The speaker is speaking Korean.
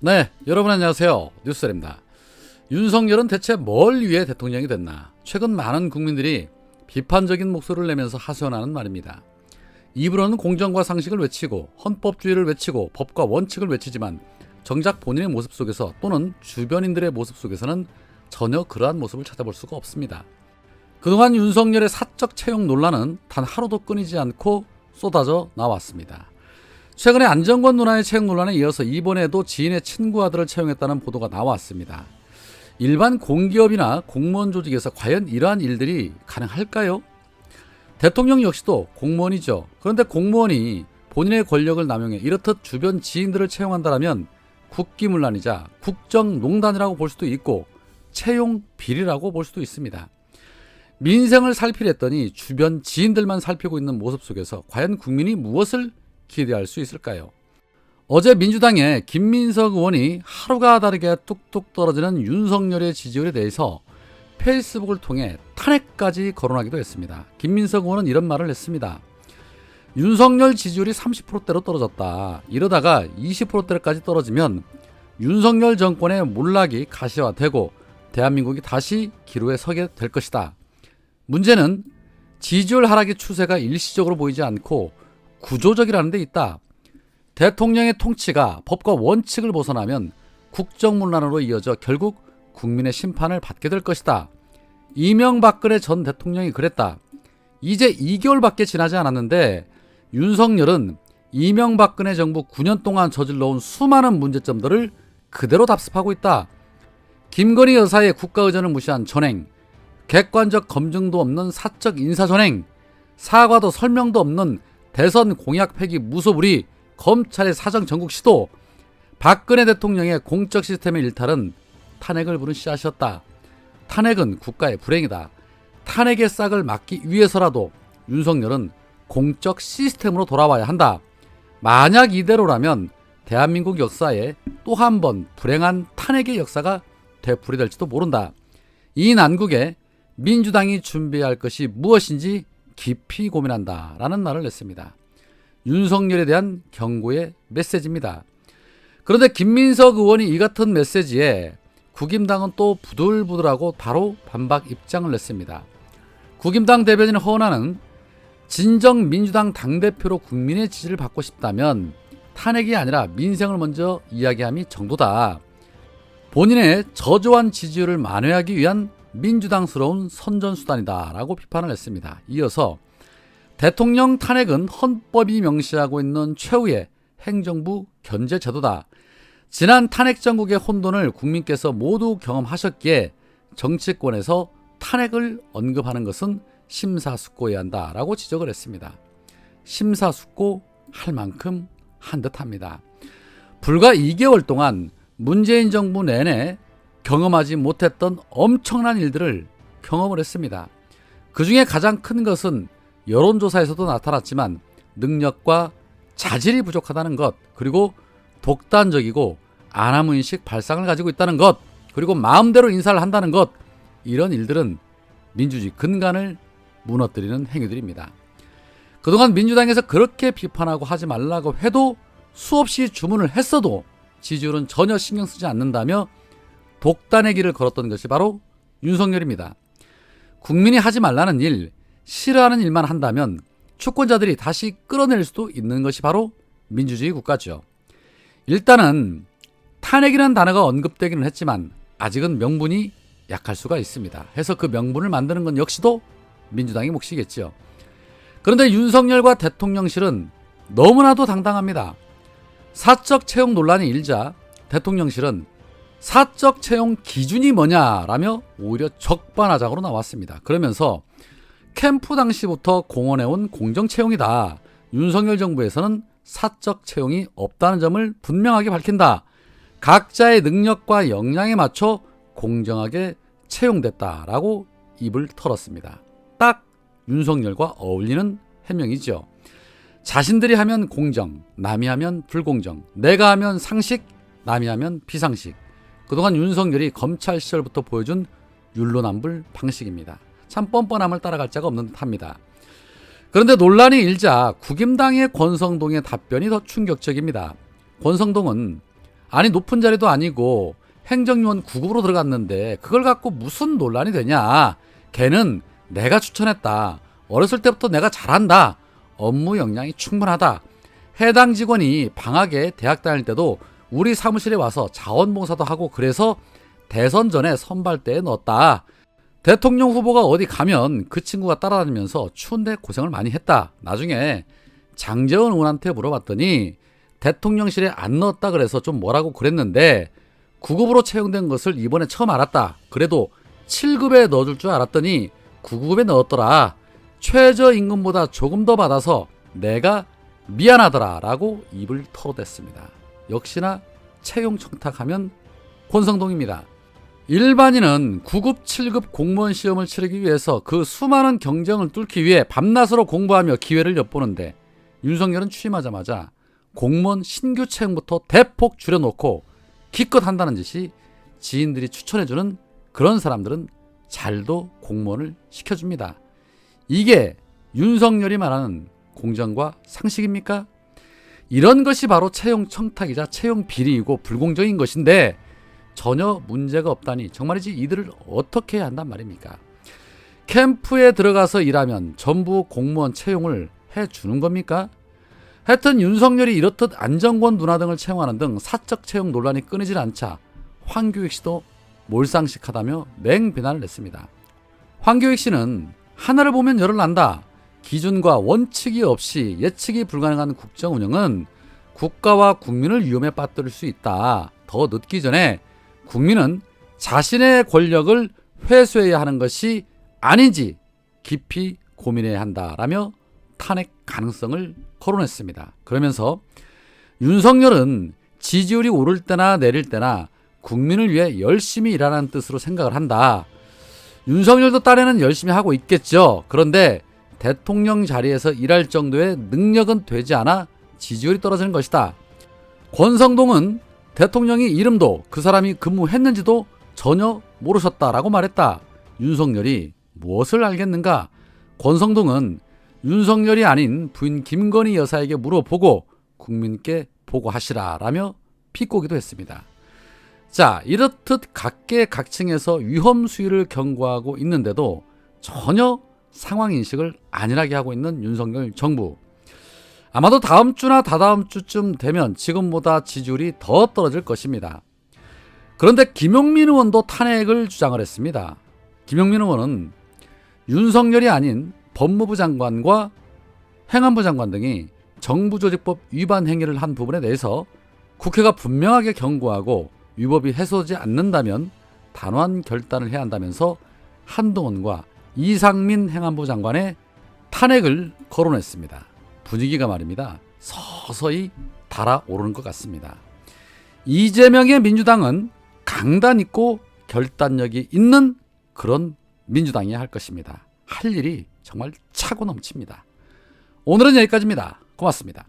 네, 여러분 안녕하세요. 뉴스입니다. 윤석열은 대체 뭘 위해 대통령이 됐나? 최근 많은 국민들이 비판적인 목소리를 내면서 하소연하는 말입니다. 입으로는 공정과 상식을 외치고 헌법주의를 외치고 법과 원칙을 외치지만 정작 본인의 모습 속에서 또는 주변인들의 모습 속에서는 전혀 그러한 모습을 찾아볼 수가 없습니다. 그동안 윤석열의 사적 채용 논란은 단 하루도 끊이지 않고 쏟아져 나왔습니다. 최근에 안정권 누나의 채용 논란에 이어서 이번에도 지인의 친구 아들을 채용했다는 보도가 나왔습니다. 일반 공기업이나 공무원 조직에서 과연 이러한 일들이 가능할까요? 대통령 역시도 공무원이죠. 그런데 공무원이 본인의 권력을 남용해 이렇듯 주변 지인들을 채용한다면 국기문란이자 국정농단이라고 볼 수도 있고 채용 비리라고 볼 수도 있습니다. 민생을 살피랬더니 주변 지인들만 살피고 있는 모습 속에서 과연 국민이 무엇을 기대할 수 있을까요? 어제 민주당의 김민석 의원이 하루가 다르게 뚝뚝 떨어지는 윤석열의 지지율에 대해서 페이스북을 통해 탄핵까지 거론하기도 했습니다. 김민석 의원은 이런 말을 했습니다. 윤석열 지지율이 30%대로 떨어졌다. 이러다가 20%대까지 떨어지면 윤석열 정권의 몰락이 가시화되고 대한민국이 다시 기로에 서게 될 것이다. 문제는 지지율 하락의 추세가 일시적으로 보이지 않고 구조적이라는 데 있다. 대통령의 통치가 법과 원칙을 벗어나면 국정문란으로 이어져 결국 국민의 심판을 받게 될 것이다. 이명박근혜 전 대통령이 그랬다. 이제 2개월밖에 지나지 않았는데 윤석열은 이명박근혜 정부 9년 동안 저질러온 수많은 문제점들을 그대로 답습하고 있다. 김건희 여사의 국가의전을 무시한 전행, 객관적 검증도 없는 사적 인사전행, 사과도 설명도 없는 대선 공약 폐기 무소불위, 검찰의 사정 전국 시도, 박근혜 대통령의 공적 시스템의 일탈은 탄핵을 부른 씨앗이었다. 탄핵은 국가의 불행이다. 탄핵의 싹을 막기 위해서라도 윤석열은 공적 시스템으로 돌아와야 한다. 만약 이대로라면 대한민국 역사에 또 한 번 불행한 탄핵의 역사가 되풀이될지도 모른다. 이 난국에 민주당이 준비해야 할 것이 무엇인지 깊이 고민한다 라는 말을 냈습니다. 윤석열에 대한 경고의 메시지입니다. 그런데 김민석 의원이 이 같은 메시지에 국임당은 또 부들부들하고 바로 반박 입장을 냈습니다. 국임당 대변인 허은하는 진정 민주당 당대표로 국민의 지지를 받고 싶다면 탄핵이 아니라 민생을 먼저 이야기함이 정도다. 본인의 저조한 지지율을 만회하기 위한 민주당스러운 선전수단이다 라고 비판을 했습니다. 이어서 대통령 탄핵은 헌법이 명시하고 있는 최후의 행정부 견제제도다. 지난 탄핵 정국의 혼돈을 국민께서 모두 경험하셨기에 정치권에서 탄핵을 언급하는 것은 심사숙고해야 한다 라고 지적을 했습니다. 심사숙고할 만큼 한 듯합니다. 불과 2개월 동안 문재인 정부 내내 경험하지 못했던 엄청난 일들을 경험을 했습니다. 그 중에 가장 큰 것은 여론조사에서도 나타났지만 능력과 자질이 부족하다는 것, 그리고 독단적이고 아나무인식 발상을 가지고 있다는 것, 그리고 마음대로 인사를 한다는 것, 이런 일들은 민주주의 근간을 무너뜨리는 행위들입니다. 그동안 민주당에서 그렇게 비판하고 하지 말라고 해도 수없이 주문을 했어도 지지율은 전혀 신경 쓰지 않는다며 독단의 길을 걸었던 것이 바로 윤석열입니다. 국민이 하지 말라는 일, 싫어하는 일만 한다면 주권자들이 다시 끌어낼 수도 있는 것이 바로 민주주의 국가죠. 일단은 탄핵이라는 단어가 언급되기는 했지만 아직은 명분이 약할 수가 있습니다. 해서 그 명분을 만드는 건 역시도 민주당의 몫이겠죠. 그런데 윤석열과 대통령실은 너무나도 당당합니다. 사적 채용 논란이 일자 대통령실은 사적 채용 기준이 뭐냐라며 오히려 적반하장으로 나왔습니다. 그러면서 캠프 당시부터 공언해온 공정 채용이다. 윤석열 정부에서는 사적 채용이 없다는 점을 분명하게 밝힌다. 각자의 능력과 역량에 맞춰 공정하게 채용됐다라고 입을 털었습니다. 딱 윤석열과 어울리는 해명이죠. 자신들이 하면 공정, 남이 하면 불공정, 내가 하면 상식, 남이 하면 비상식. 그동안 윤석열이 검찰 시절부터 보여준 율로남불 방식입니다. 참 뻔뻔함을 따라갈 자가 없는 듯합니다. 그런데 논란이 일자 국임당의 권성동의 답변이 더 충격적입니다. 권성동은 아니 높은 자리도 아니고 행정요원 9급으로 들어갔는데 그걸 갖고 무슨 논란이 되냐. 걔는 내가 추천했다. 어렸을 때부터 내가 잘한다. 업무 역량이 충분하다. 해당 직원이 방학에 대학 다닐 때도 우리 사무실에 와서 자원봉사도 하고 그래서 대선 전에 선발대에 넣었다. 대통령 후보가 어디 가면 그 친구가 따라다니면서 추운데 고생을 많이 했다. 나중에 장제원 의원한테 물어봤더니 대통령실에 안 넣었다 그래서 좀 뭐라고 그랬는데 9급으로 채용된 것을 이번에 처음 알았다. 그래도 7급에 넣어줄 줄 알았더니 9급에 넣었더라. 최저임금보다 조금 더 받아서 내가 미안하더라 라고 입을 털어댔습니다. 역시나 채용 청탁하면 권성동입니다. 일반인은 9급, 7급 공무원 시험을 치르기 위해서 그 수많은 경쟁을 뚫기 위해 밤낮으로 공부하며 기회를 엿보는데 윤석열은 취임하자마자 공무원 신규 채용부터 대폭 줄여놓고 기껏 한다는 짓이 지인들이 추천해주는 그런 사람들은 잘도 공무원을 시켜줍니다. 이게 윤석열이 말하는 공정과 상식입니까? 이런 것이 바로 채용 청탁이자 채용 비리이고 불공정인 것인데 전혀 문제가 없다니 정말이지 이들을 어떻게 해야 한단 말입니까? 캠프에 들어가서 일하면 전부 공무원 채용을 해주는 겁니까? 하여튼 윤석열이 이렇듯 안정권 누나 등을 채용하는 등 사적 채용 논란이 끊이질 않자 황교익 씨도 몰상식하다며 맹비난을 냈습니다. 황교익 씨는 하나를 보면 열을 난다. 기준과 원칙이 없이 예측이 불가능한 국정 운영은 국가와 국민을 위험에 빠뜨릴 수 있다. 더 늦기 전에 국민은 자신의 권력을 회수해야 하는 것이 아닌지 깊이 고민해야 한다라며 탄핵 가능성을 거론했습니다. 그러면서 윤석열은 지지율이 오를 때나 내릴 때나 국민을 위해 열심히 일하라는 뜻으로 생각을 한다. 윤석열도 딴에는 열심히 하고 있겠죠. 그런데 대통령 자리에서 일할 정도의 능력은 되지 않아 지지율이 떨어지는 것이다. 권성동은 대통령이 이름도 그 사람이 근무했는지도 전혀 모르셨다라고 말했다. 윤석열이 무엇을 알겠는가? 권성동은 윤석열이 아닌 부인 김건희 여사에게 물어보고 국민께 보고하시라라며 비꼬기도 했습니다. 자, 이렇듯 각계각층에서 위험 수위를 경고하고 있는데도 전혀 상황인식을 안일하게 하고 있는 윤석열 정부. 아마도 다음 주나 다다음 주쯤 되면 지금보다 지지율이 더 떨어질 것입니다. 그런데 김용민 의원도 탄핵을 주장을 했습니다. 김용민 의원은 윤석열이 아닌 법무부 장관과 행안부 장관 등이 정부조직법 위반 행위를 한 부분에 대해서 국회가 분명하게 경고하고 위법이 해소되지 않는다면 단호한 결단을 해야 한다면서 한동훈과 이상민 행안부 장관의 탄핵을 거론했습니다. 분위기가 말입니다. 서서히 달아오르는 것 같습니다. 이재명의 민주당은 강단 있고 결단력이 있는 그런 민주당이어야 할 것입니다. 할 일이 정말 차고 넘칩니다. 오늘은 여기까지입니다. 고맙습니다.